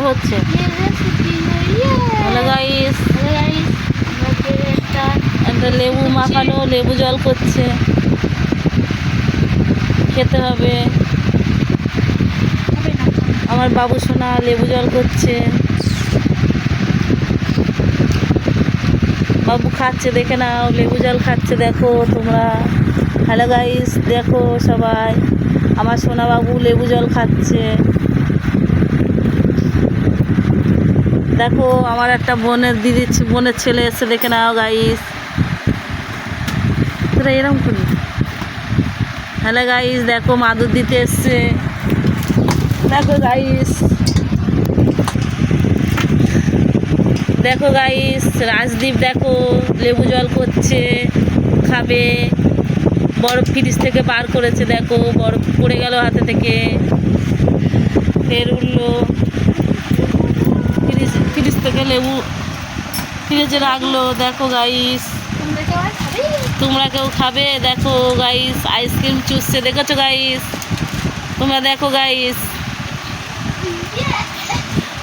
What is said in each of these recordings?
হচ্ছে। Hello guys, একটা লেবু মাখানো লেবু জল করছে, খেতে হবে। আমার বাবু সোনা লেবু জল করছে, বাবু খাচ্ছে, দেখে নাও লেবু জল খাচ্ছে, দেখো তোমরা। হ্যালো গাইস, দেখো সবাই, আমার সোনা বাবু লেবু জল খাচ্ছে। দেখো আমার একটা বোনের ছেলে এসে, দেখে নাও গাইস, তোরা এরকম করি। হ্যালো গাইস, দেখো মাদুর দিতে এসছে, দেখো গাইস, দেখো গাইস, রাজদীপ দেখো লেবু জল করছে, খাবে। বরফ ফ্রিজ থেকে বার করেছে, দেখো বরফ পড়ে গেল হাতে থেকে, ফের উঠলো। ফ্রিজ থেকে লেবু ফ্রিজে রাখলো। দেখো গাইস, তোমরা কেউ খাবে? দেখো গাইস, আইসক্রিম চুষছে, দেখেছো গাইস, তোমরা দেখো গাইস।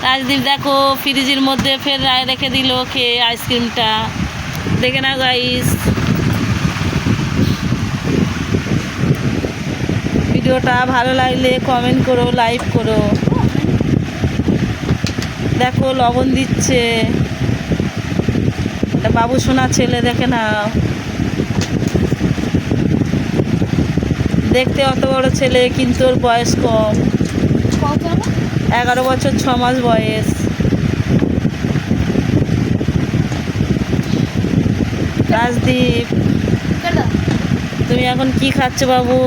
রাজদীপ দেখো ফ্রিজের মধ্যে ফের রেখে দিল খেয়ে আইসক্রিমটা, দেখে না গাইস। ভিডিওটা ভালো লাগলে কমেন্ট করো, লাইক করো। দেখো লবণ দিচ্ছে, বাবু সোনা ছেলে, দেখে নাও। দেখতে অত বড় ছেলে, কিন্তু ওর বয়স কম, 11 বছর 6 মাস বয়স। রাজদীপ, তুমি এখন কি খাচ্ছ বাবু?